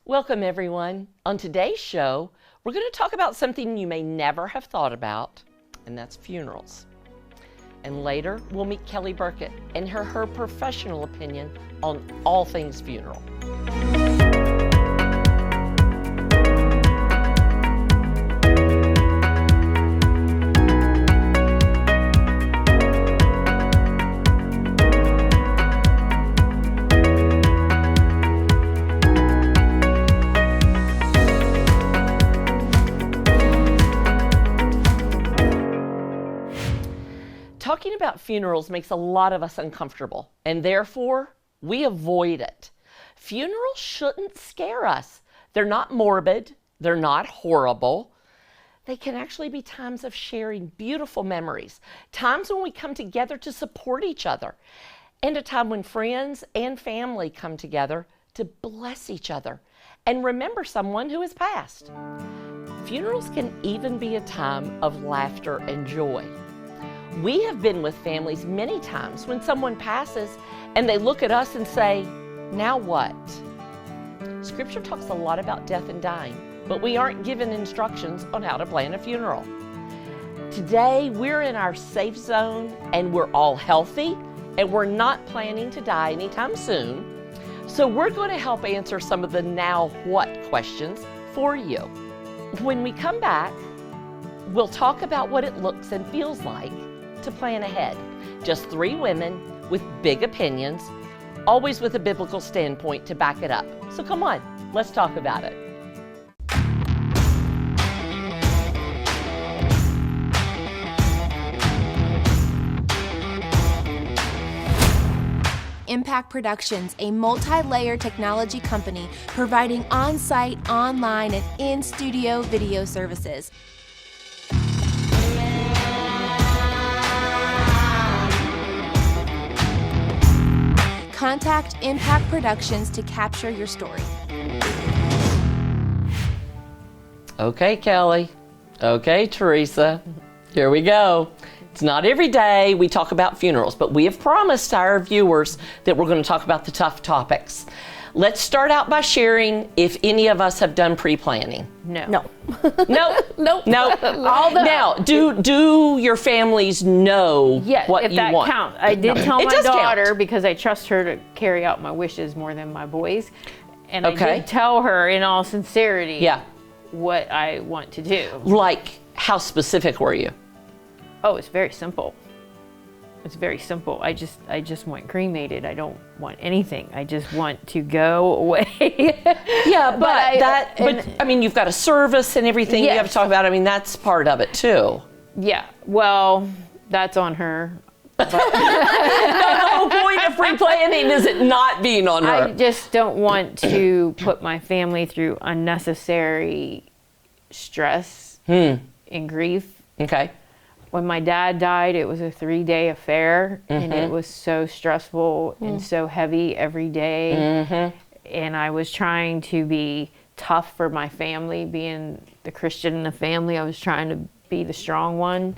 Welcome, everyone. On today's show, we're going to talk about something you may never have thought about, and that's funerals. And later, we'll meet Kelly Burkett and her professional opinion on all things funeral. Talking about funerals makes a lot of us uncomfortable, and therefore, we avoid it. Funerals shouldn't scare us. They're not morbid. They're not horrible. They can actually be times of sharing beautiful memories, times when we come together to support each other, and a time when friends and family come together to bless each other and remember someone who has passed. Funerals can even be a time of laughter and joy. We have been with families many times when someone passes and they look at us and say, "Now what?" Scripture talks a lot about death and dying, but we aren't given instructions on how to plan a funeral. Today, we're in our safe zone and we're all healthy and we're not planning to die anytime soon. So we're going to help answer some of the now what questions for you. When we come back, we'll talk about what it looks and feels like to plan ahead. Just three women with big opinions, always with a biblical standpoint to back it up. So come on, let's talk about it. Impact Productions, a multi-layer technology company providing on-site, online, and in-studio video services. Contact Impact Productions to capture your story. Okay, Kelly. Okay, Teresa. Here we go. It's not every day we talk about funerals, but we have promised our viewers that we're going to talk about the tough topics. Let's start out by sharing if any of us have done pre-planning. No. No. Nope. Now, do your families know what if you that want? counts. I did tell It my does daughter count. because I trust her to carry out my wishes more than my boys. And I Okay. did tell her in all sincerity Yeah. what I want to do. Like, how specific were you? Oh, it's very simple. It's very simple. I just want cremated. I don't want anything. I just want to go away. Yeah, but I mean, you've got a service and everything you have Yes. to talk about. I mean, that's part of it too. Yeah, well, that's on her. The whole point of pre-planning is it not being on her. I just don't want to put my family through unnecessary stress and grief. Okay. When my dad died, it was a 3-day affair, and it was so stressful and so heavy every day. And I was trying to be tough for my family, being the Christian in the family. I was trying to be the strong one.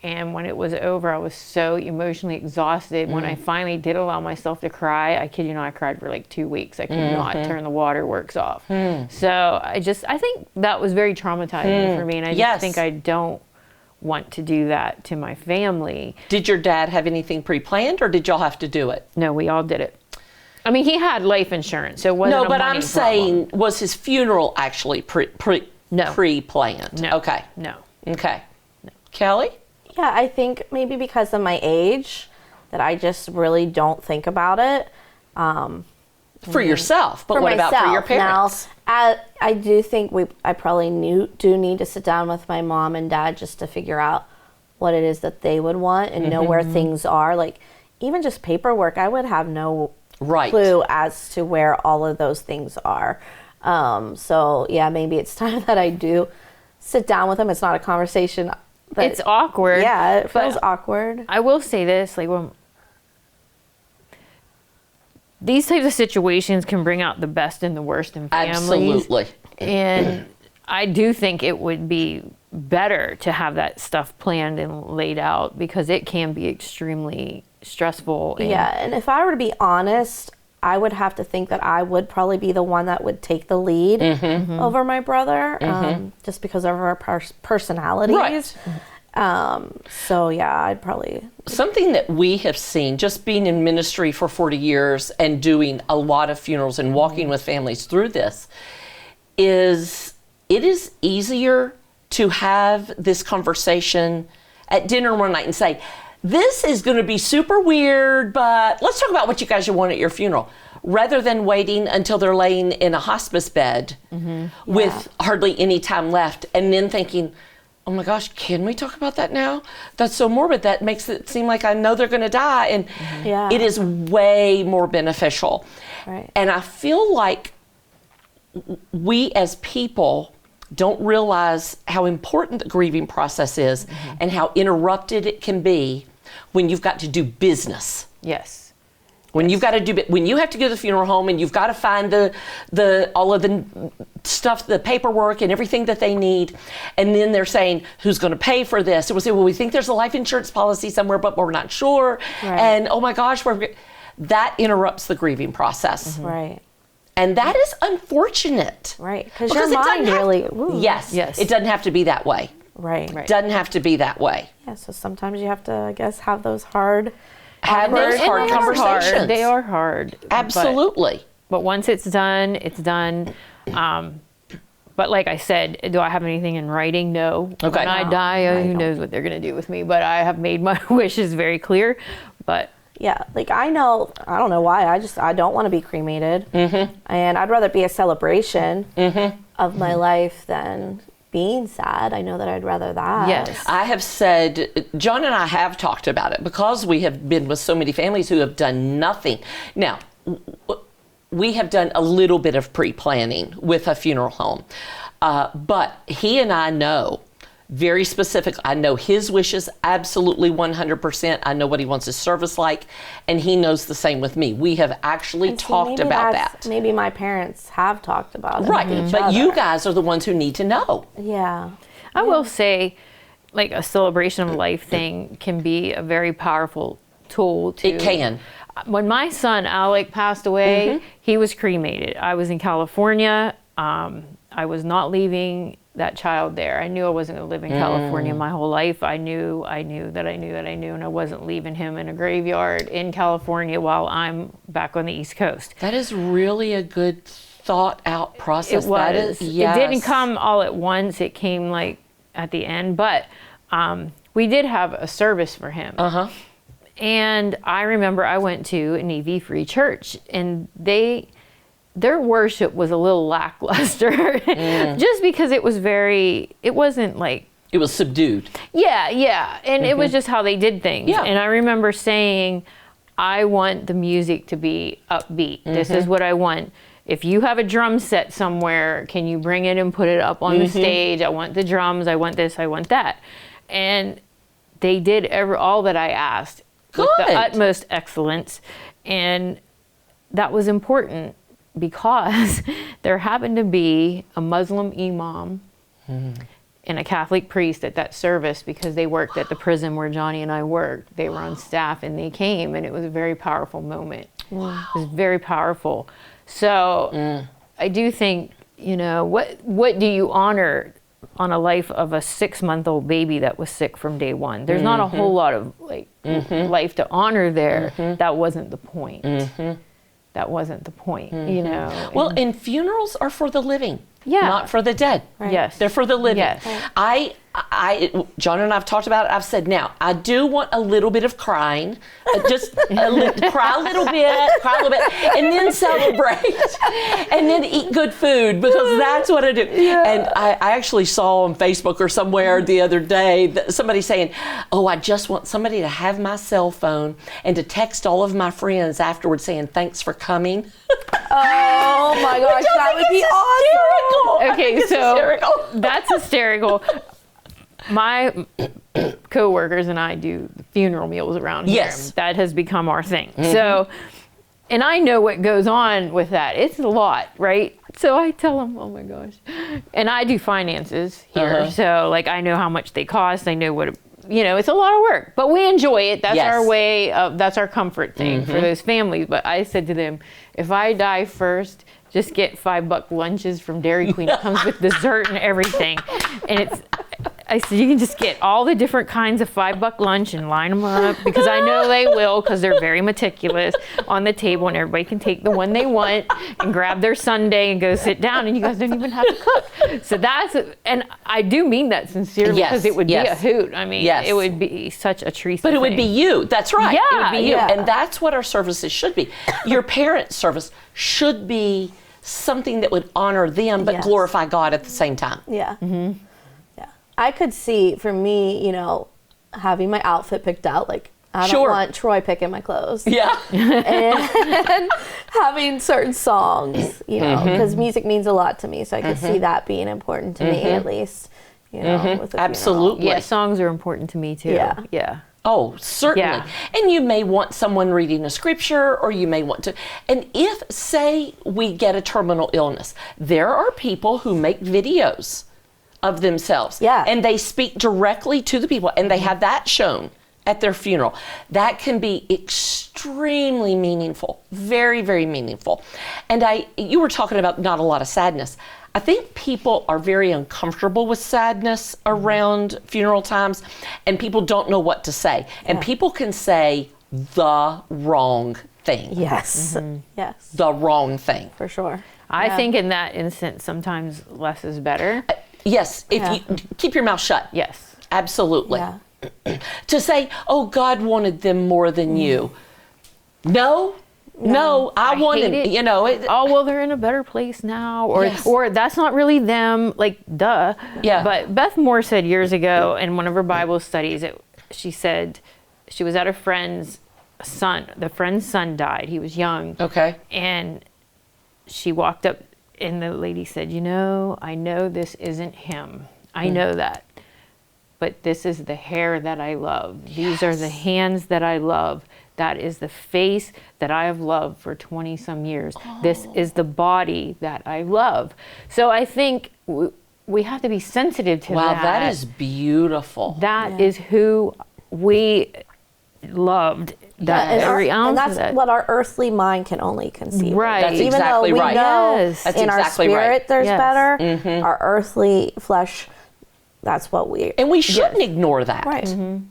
And when it was over, I was so emotionally exhausted. When I finally did allow myself to cry, I kid you not, I cried for like 2 weeks. I could not turn the waterworks off. So I think that was very traumatizing for me. And I just think I don't want to do that to my family. Did your dad have anything pre-planned, or did y'all have to do it? No, we all did it. I mean, he had life insurance, so it wasn't No, a but money I'm saying, problem. was his funeral actually pre-planned? No. Okay. No. Okay. Kelly? Yeah, I think maybe because of my age that I just really don't think about it. For yourself, but For what about for your myself. parents? Now, I do think I probably do need to sit down with my mom and dad just to figure out what it is that they would want and know where things are. Like, even just paperwork, I would have no clue as to where all of those things are. So, yeah, maybe it's time that I do sit down with them. It's not a conversation. It's awkward. Yeah, it feels awkward. I will say this, like, when these types of situations can bring out the best and the worst in families. Absolutely. And I do think it would be better to have that stuff planned and laid out because it can be extremely stressful. And if I were to be honest, I would have to think that I would probably be the one that would take the lead over my brother, just because of our personalities. Right. So yeah, I'd probably... Something that we have seen, just being in ministry for 40 years and doing a lot of funerals and walking with families through this, is it is easier to have this conversation at dinner one night and say, this is going to be super weird, but let's talk about what you guys want at your funeral, rather than waiting until they're laying in a hospice bed with hardly any time left and then thinking, oh my gosh, can we talk about that now? That's so morbid. That makes it seem like I know they're going to die. And it is way more beneficial. Right. And I feel like we as people don't realize how important the grieving process is and how interrupted it can be when you've got to do business. Yes. When you've got to do, when you have to go to the funeral home and you've got to find the all of the stuff, the paperwork and everything that they need, and then they're saying, who's going to pay for this? And we'll say, well, we think there's a life insurance policy somewhere, but we're not sure. Right. And oh my gosh, that interrupts the grieving process. Right. And that is unfortunate. Right. Because your mind really... Ooh. Yes. It doesn't have to be that way. Right. Doesn't have to be that way. Yeah, so sometimes you have to, I guess, have those hard... Have those hard conversations. They are hard. Absolutely. But once it's done, it's done. But like I said, do I have anything in writing? No. Okay. When I die, who knows what they're going to do with me? But I have made my wishes very clear. But yeah, like I don't know why. I don't want to be cremated. And I'd rather be a celebration of my life than being sad. I know that I'd rather that. yes. I have said, John and I have talked about it because we have been with so many families who have done nothing. Now, we have done a little bit of pre-planning with a funeral home, but he and I know very specific. I know his wishes absolutely 100%. I know what he wants his service like, and he knows the same with me. We have actually talked about that. Maybe my parents have talked about it. Right, with each but other. you guys are the ones who need to know. Yeah. I will say, like, a celebration of life thing can be a very powerful tool to... It can. When my son, Alec, passed away, he was cremated. I was in California. I was not leaving that child there. I knew I wasn't going to live in California my whole life. I knew, and I wasn't leaving him in a graveyard in California while I'm back on the East Coast. That is really a good thought out process. It was. That is, yes. It didn't come all at once. It came like at the end, but we did have a service for him. And I remember I went to an EV Free Church, and their worship was a little lackluster, just because it wasn't like... It was subdued. Yeah. And it was just how they did things. Yeah. And I remember saying, I want the music to be upbeat. This is what I want. If you have a drum set somewhere, can you bring it and put it up on the stage? I want the drums. I want this. I want that. And they did all that I asked with the utmost excellence. And that was important, because there happened to be a Muslim imam and a Catholic priest at that service, because they worked at the prison where Johnny and I worked. They were on staff, and they came, and it was a very powerful moment. Wow. It was very powerful. So I do think, what do you honor on a life of a 6-month-old baby that was sick from day one? There's not a whole lot of life to honor there. That wasn't the point. That wasn't the point, Well, and funerals are for the living, not for the dead. Right. Yes. They're for the living. Yes. John and I have talked about it. I've said, now, I do want a little bit of crying, just cry a little bit, and then celebrate, and then eat good food, because that's what I do. Yeah. And I actually saw on Facebook or somewhere the other day somebody saying, oh, I just want somebody to have my cell phone and to text all of my friends afterwards saying, thanks for coming. Oh my gosh, that would be awesome. Okay, so that's hysterical. My co-workers and I do funeral meals around here. Yes. That has become our thing. So, and I know what goes on with that. It's a lot, right? So I tell them, oh my gosh. And I do finances here. So like, I know how much they cost. I know what it's a lot of work, but we enjoy it. That's Yes. our way of, that's our comfort thing for those families. But I said to them, if I die first, just get $5 lunches from Dairy Queen. It comes with dessert and everything. And I said, you can just get all the different kinds of $5 lunch and line them up, because I know they will, because they're very meticulous on the table, and everybody can take the one they want and grab their sundae and go sit down, and you guys don't even have to cook. So and I do mean that sincerely, Yes, because it would yes. be a hoot. I mean, Yes. it would be such a treat. But it would be you. That's right. It Yeah, would be you. yeah. And that's what our services should be. Your parents' service should be something that would honor them, but Yes. glorify God at the same time. Yeah. Yeah. I could see, for me, having my outfit picked out, like, I Sure. don't want Troy picking my clothes. Yeah. And having certain songs, because music means a lot to me. So I could see that being important to me, at least, with the funeral. Absolutely. Yeah, songs are important to me too. Yeah. Yeah. Oh, certainly. Yeah. And you may want someone reading a scripture, or you may want to. And if, say, we get a terminal illness, there are people who make videos of themselves. Yeah. And they speak directly to the people, and they have that shown at their funeral. That can be extremely meaningful, very, very meaningful. And you were talking about not a lot of sadness. I think people are very uncomfortable with sadness around funeral times, and people don't know what to say. And people can say the wrong thing. Yes. Yes. The wrong thing. For sure. I Yeah. think in that instance, sometimes less is better. Yes, if Yeah. you keep your mouth shut. Yes. Absolutely. Yeah. To say, oh, God wanted them more than you. No, I wanted, hate it. Oh, well, they're in a better place now, or Yes. or that's not really them. Like, duh. Yeah. But Beth Moore said years ago in one of her Bible studies, she said she was at a friend's son. The friend's son died. He was young. Okay. And she walked up, and the lady said, I know this isn't him. I know that. But this is the hair that I love. These are the hands that I love. That is the face that I have loved for 20 some years. This is the body that I love. So I think we have to be sensitive to that. Wow, that is beautiful. That is who we loved. That And, every ounce and that's of that. what our earthly mind can only conceive. Right. That's Even exactly though we right. know Yes. That's in exactly our spirit right. there's Yes. better, our earthly flesh, that's what we... And we shouldn't ignore that. Right.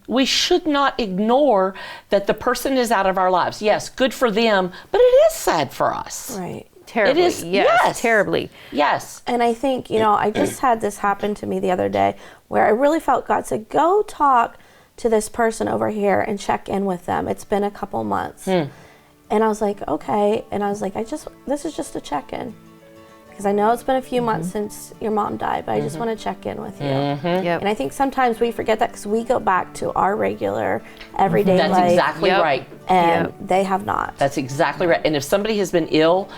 We should not ignore that the person is out of our lives. Yes, good for them, but it is sad for us. Right. Terribly. It is- yes, yes. terribly. Yes. And I think, I just had this happen to me the other day where I really felt God said, go talk to this person over here and check in with them. It's been a couple months. And I was like, okay. And I was like, this is just a check-in. Because I know it's been a few months since your mom died, but I just want to check in with you. Yep. And I think sometimes we forget that because we go back to our regular, everyday That's life. exactly Yep. right. And they have not. That's exactly right. And if somebody has been ill,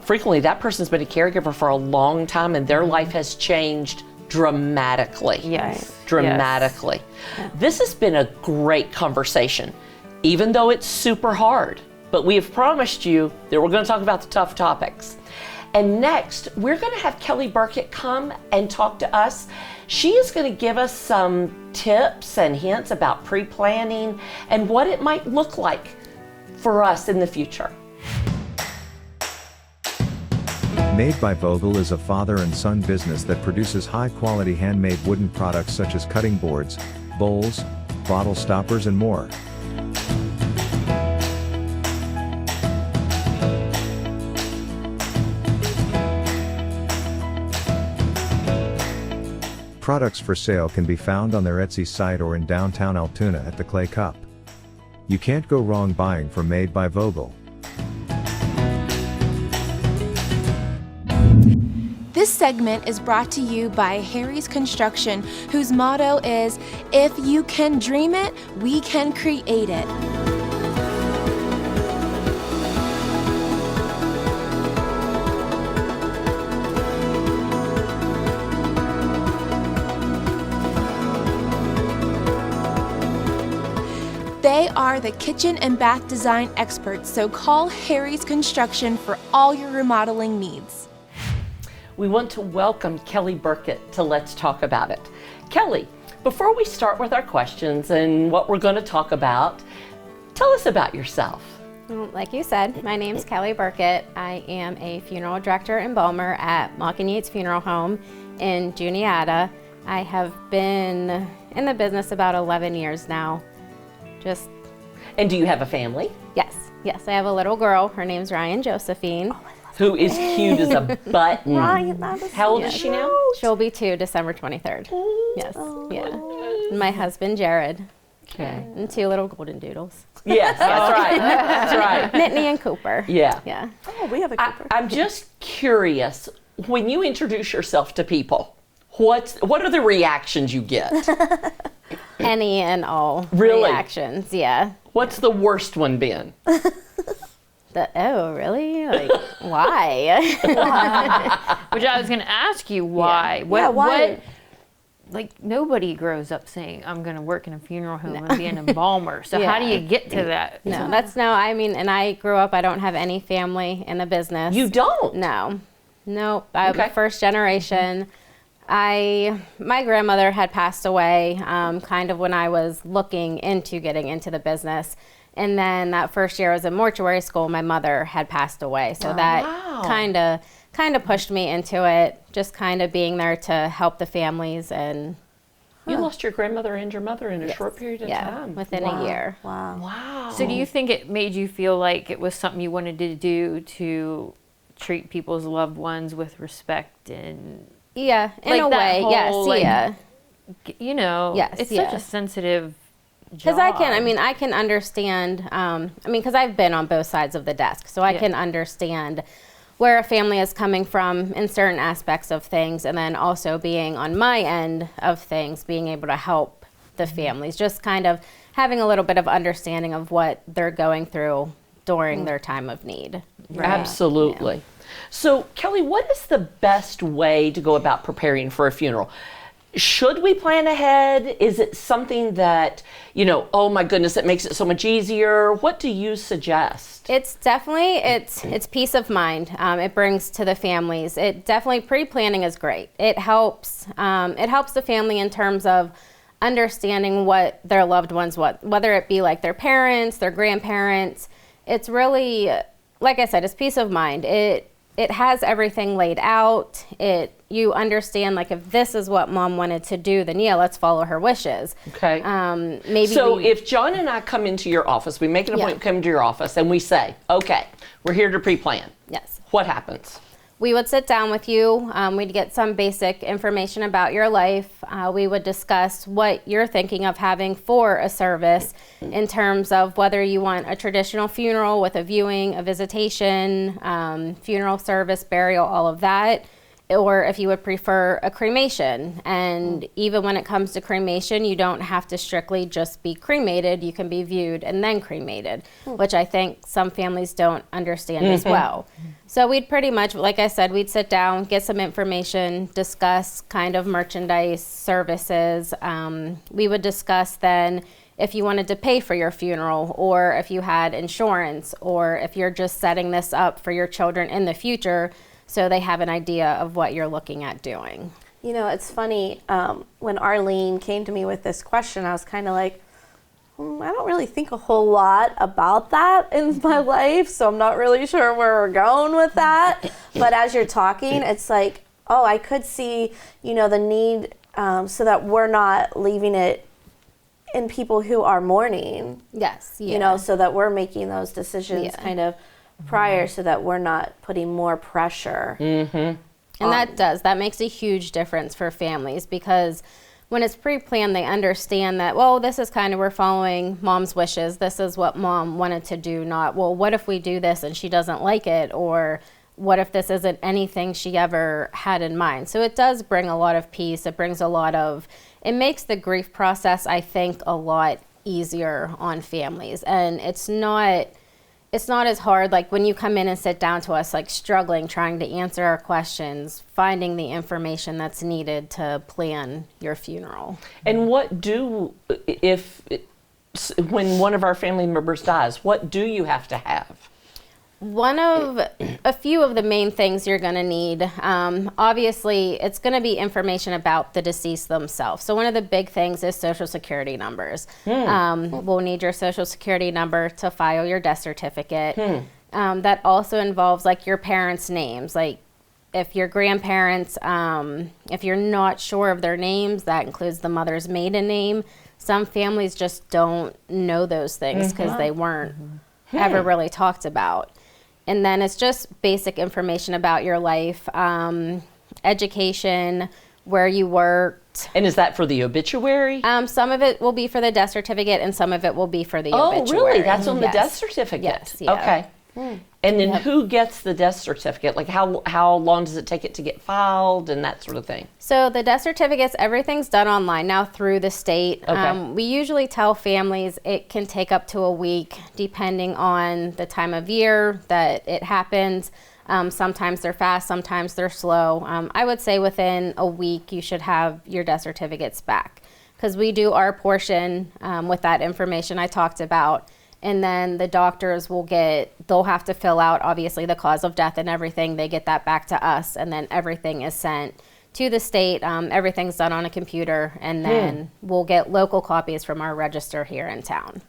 frequently that person's been a caregiver for a long time, and their life has changed dramatically. Yes. Dramatically. This has been a great conversation, even though it's super hard. But we have promised you that we're going to talk about the tough topics. And next, we're going to have Kelly Burkett come and talk to us. She is going to give us some tips and hints about pre-planning and what it might look like for us in the future. Made by Vogel is a father and son business that produces high-quality handmade wooden products such as cutting boards, bowls, bottle stoppers, and more. Products for sale can be found on their Etsy site or in downtown Altoona at the Clay Cup. You can't go wrong buying from Made by Vogel. This segment is brought to you by Harry's Construction, whose motto is, if you can dream it, we can create it. They are the kitchen and bath design experts, so call Harry's Construction for all your remodeling needs. We want to welcome Kelly Burkett to Let's Talk About It. Kelly, Before we start with our questions and what we're going to talk about, tell us about yourself. Well, like you said, my name's Kelly Burkett. I am a funeral director and embalmer at Mock and Yates Funeral Home in Juniata. I have been in the business about 11 years now. And do you have a family? Yes, I have a little girl. Her name's Ryan Josephine. Who is cute as a button. Ryan, that is How old so is she now? She'll be 2 December 23rd. Yes, yeah. And my husband, Jared. Okay. And 2 little golden doodles. Yes, that's right. That's right. Nittany and Cooper. Yeah. Yeah. Oh, we have a Cooper. I'm just curious, when you introduce yourself to people, what are the reactions you get? Any and all Really? reactions, yeah. What's the worst one been? Oh, really? Like, why? Which I was going to ask you why. Yeah, why? Like, nobody grows up saying, I'm going to work in a funeral home and be an embalmer. So how do you get to that? No, and I grew up, I don't have any family in the business. You don't? No. Nope. I'm Okay. first generation. My grandmother had passed away kind of when I was looking into getting into the business. And then that first year I was in mortuary school, my mother had passed away. So that kind of pushed me into it, just kind of being there to help the families. And You lost your grandmother and your mother in a short period of time. within a year. Wow. Wow. So do you think it made you feel like it was something you wanted to do to treat people's loved ones with respect and, Yeah, in Like a that way, whole, like, yeah. you know, Yes, it's such a yes. sensitive job. Because I can understand, because I've been on both sides of the desk, so I can understand where a family is coming from in certain aspects of things, and then also being on my end of things, being able to help the families, just kind of having a little bit of understanding of what they're going through during their time of need. Absolutely. So, Kelly, what is the best way to go about preparing for a funeral? Should we plan ahead? Is it something that, oh my goodness, it makes it so much easier? What do you suggest? It's definitely, it's peace of mind. It brings to the families. It definitely, pre-planning is great. It helps the family in terms of understanding what their loved ones want, whether it be like their parents, their grandparents. It's really, like I said, it's peace of mind. It has everything laid out. You understand, like, if this is what mom wanted to do, then let's follow her wishes. Okay. Maybe if John and I come into your office, we make an appointment, come to your office, and we say, okay, we're here to pre-plan. Yes. What happens? We would sit down with you. We'd get some basic information about your life. We would discuss what you're thinking of having for a service in terms of whether you want a traditional funeral with a viewing, a visitation, funeral service, burial, all of that, or if you would prefer a cremation. And even when it comes to cremation, you don't have to strictly just be cremated. You can be viewed and then cremated, which I think some families don't understand as well. So we'd pretty much, like I said, we'd sit down, get some information, discuss kind of merchandise, services. We would discuss then if you wanted to pay for your funeral, or if you had insurance, or if you're just setting this up for your children in the future so they have an idea of what you're looking at doing. It's funny, when Arlene came to me with this question, I was kind of like, I don't really think a whole lot about that in my life, so I'm not really sure where we're going with that. But as you're talking, it's like, oh, I could see, the need so that we're not leaving it in people who are mourning. Yes, yeah. So that we're making those decisions kind of prior, so that we're not putting more pressure. And that makes a huge difference for families, because when it's pre-planned, they understand that, well, this is kind of, we're following mom's wishes. This is what mom wanted to do, not, well, what if we do this and she doesn't like it? Or what if this isn't anything she ever had in mind? So it does bring a lot of peace. It makes the grief process, I think, a lot easier on families. And it's not as hard, like when you come in and sit down to us, like struggling, trying to answer our questions, finding the information that's needed to plan your funeral. And when one of our family members dies, what do you have to have? A few of the main things you're going to need, obviously, it's going to be information about the deceased themselves. So one of the big things is Social Security numbers. We'll need your Social Security number to file your death certificate. That also involves like your parents' names, like if your grandparents, if you're not sure of their names, that includes the mother's maiden name. Some families just don't know those things because they weren't ever really talked about. And then it's just basic information about your life, education, where you worked. And is that for the obituary? Some of it will be for the death certificate and some of it will be for the obituary. Oh, really? That's on the Yes. death certificate? Yes, yeah. Okay. And then who gets the death certificate? Like how long does it take it to get filed and that sort of thing? So the death certificates, everything's done online now through the state. Okay. We usually tell families it can take up to a week depending on the time of year that it happens. Sometimes they're fast, sometimes they're slow. I would say within a week you should have your death certificates back because we do our portion with that information I talked about. And then the doctors they'll have to fill out obviously the cause of death and everything. They get that back to us and then everything is sent to the state. Everything's done on a computer and then we'll get local copies from our register here in town.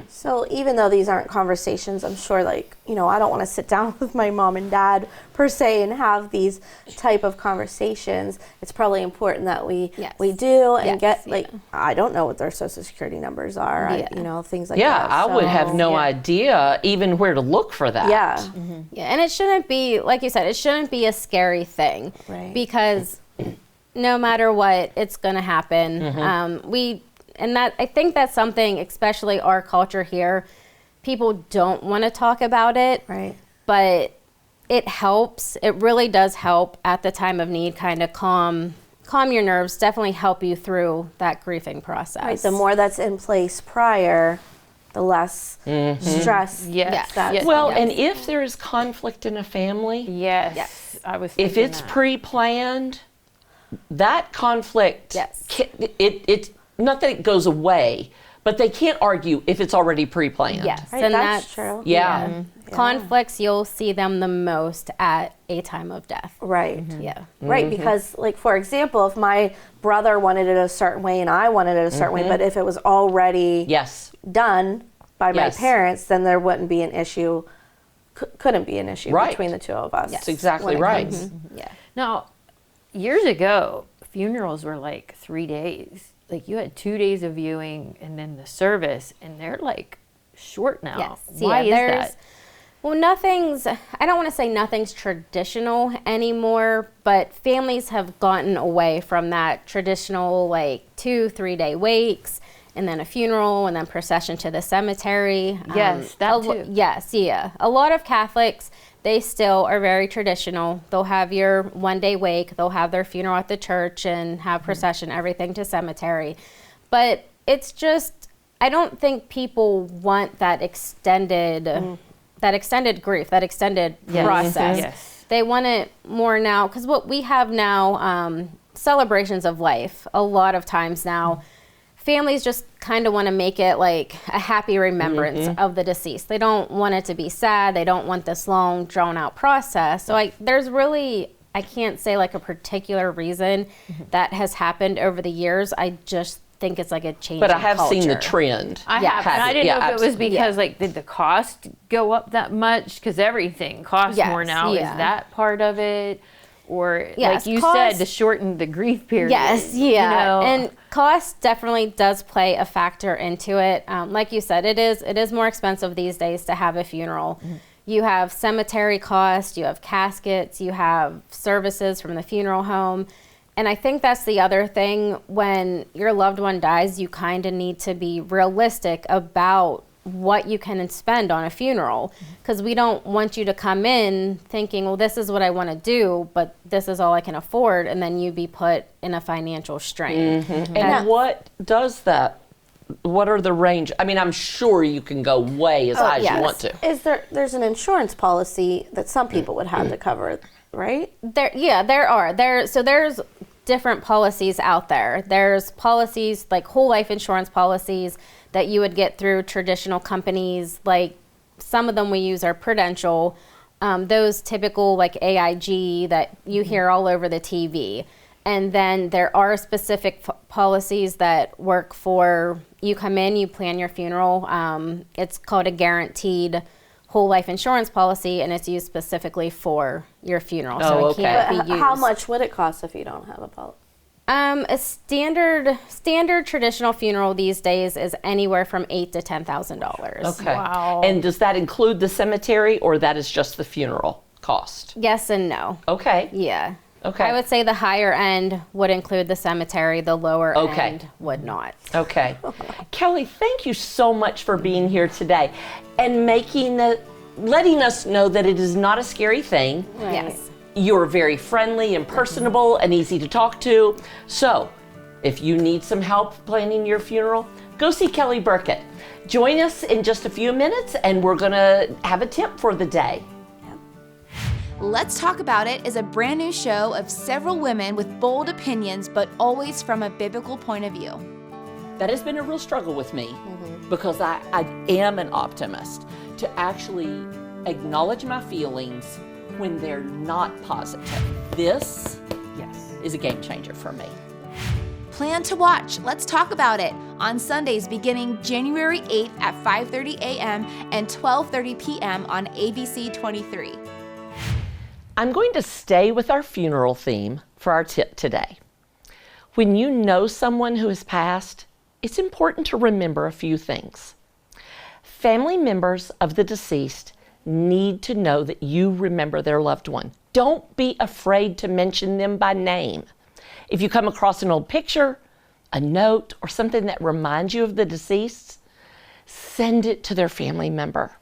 So even though these aren't conversations, I'm sure like, I don't want to sit down with my mom and dad per se and have these type of conversations. It's probably important that we do and get like, I don't know what their social security numbers are, things like that. Yeah, I would have So- no idea even where to look for that. Yeah. Yeah, and it shouldn't be, like you said, it shouldn't be a scary thing. Right. Because no matter what, it's going to happen. I think that's something, especially our culture here, people don't want to talk about it. Right. But it helps. It really does help at the time of need, kind of calm your nerves, definitely help you through that grieving process. Right. The more that's in place prior, the less stress. Yes. That's Well, and if there is conflict in a family, Yes. I was if thinking it's that. pre-planned, that conflict, Yes. it's not that it goes away, but they can't argue if it's already pre-planned. Yes, Right, and that's true. Yeah. Conflicts, you'll see them the most at a time of death. Right. Yeah. Right, because like for example, if my brother wanted it a certain way and I wanted it a certain way, but if it was already Yes. done by my Yes. parents, then there wouldn't be an issue. Couldn't be an issue Right. between the two of us. That's exactly when it right. comes- Yeah. Now, years ago, funerals were like 3 days. Like you had 2 days of viewing and then the service, and they're like short now. Yes. Why is there's, that? Well, I don't want to say nothing's traditional anymore, but families have gotten away from that traditional like 2-3 day wakes and then a funeral and then procession to the cemetery. Yes, that too. Yes, yeah. A lot of Catholics, they still are very traditional. They'll have your 1 day wake, they'll have their funeral at the church and have procession, everything to cemetery. But it's just, I don't think people want that extended grief, that extended process. Yes. They want it more now, because what we have now, celebrations of life, a lot of times now, families just kind of want to make it like a happy remembrance of the deceased. They don't want it to be sad. They don't want this long, drawn out process. So I can't say like a particular reason that has happened over the years. I just think it's like a change But I in have seen the culture. trend. I have. And I didn't know if it was absolutely. because like did the cost go up that much? Because everything costs more Yes, now. yeah. Is that part of it? Or Yes, like you cost- said, to shorten the grief period. Yes, yeah, You know? and cost definitely does play a factor into it. Like you said, it is more expensive these days to have a funeral. You have cemetery costs, you have caskets, you have services from the funeral home. And I think that's the other thing, when your loved one dies, you kind of need to be realistic about what you can spend on a funeral, because we don't want you to come in thinking, well, this is what I want to do, but this is all I can afford, and then you be put in a financial strain. And what does that? What are the range? I mean, I'm sure you can go way as high as you want to. Is there's an insurance policy that some people would have to cover, right? There are. There's different policies out there. There's policies like whole life insurance policies that you would get through traditional companies like some of them we use are Prudential, those typical like AIG that you hear all over the TV. And then there are specific policies that work for, you come in, you plan your funeral. It's called a guaranteed whole life insurance policy, and it's used specifically for your funeral. So it can't be used. How much would it cost if you don't have a policy? A standard traditional funeral these days is anywhere from $8,000 to $10,000. Okay. Wow. And does that include the cemetery, or that is just the funeral cost? Yes and no. Okay. Yeah. Okay. I would say the higher end would include the cemetery, the lower end would not. Okay. Kelly, thank you so much for being here today and letting us know that it is not a scary thing. Right. Yes. You're very friendly and personable and easy to talk to. So, if you need some help planning your funeral, go see Kelly Burkett. Join us in just a few minutes and we're gonna have a tip for the day. Let's Talk About It is a brand new show of several women with bold opinions, but always from a biblical point of view. That has been a real struggle with me because I am an optimist, to actually acknowledge my feelings when they're not positive. This is a game changer for me. Plan to watch Let's Talk About It on Sundays beginning January 8th at 5:30 a.m. and 12:30 p.m. on ABC 23. I'm going to stay with our funeral theme for our tip today. When you know someone who has passed, it's important to remember a few things. Family members of the deceased need to know that you remember their loved one. Don't be afraid to mention them by name. If you come across an old picture, a note, or something that reminds you of the deceased, send it to their family member.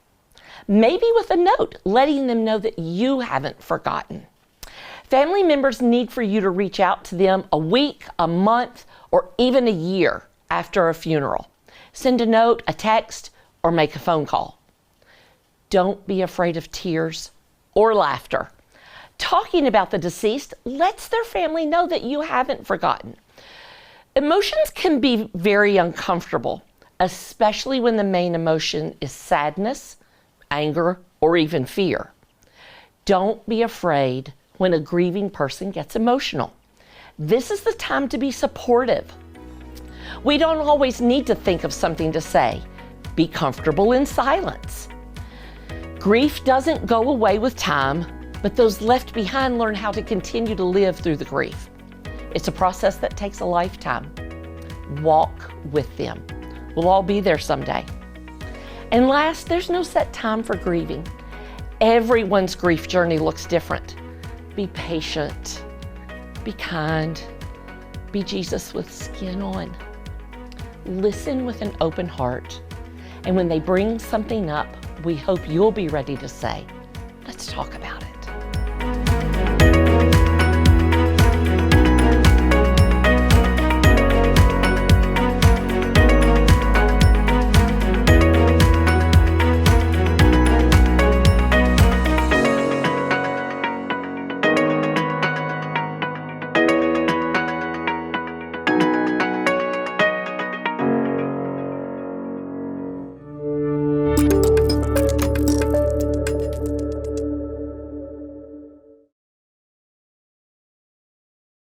Maybe with a note letting them know that you haven't forgotten. Family members need for you to reach out to them a week, a month, or even a year after a funeral. Send a note, a text, or make a phone call. Don't be afraid of tears or laughter. Talking about the deceased lets their family know that you haven't forgotten. Emotions can be very uncomfortable, especially when the main emotion is sadness, anger, or even fear. Don't be afraid when a grieving person gets emotional. This is the time to be supportive. We don't always need to think of something to say. Be comfortable in silence. Grief doesn't go away with time, but those left behind learn how to continue to live through the grief. It's a process that takes a lifetime. Walk with them. We'll all be there someday. And last, there's no set time for grieving. Everyone's grief journey looks different. Be patient, be kind, be Jesus with skin on. Listen with an open heart. And when they bring something up, we hope you'll be ready to say, let's talk about it.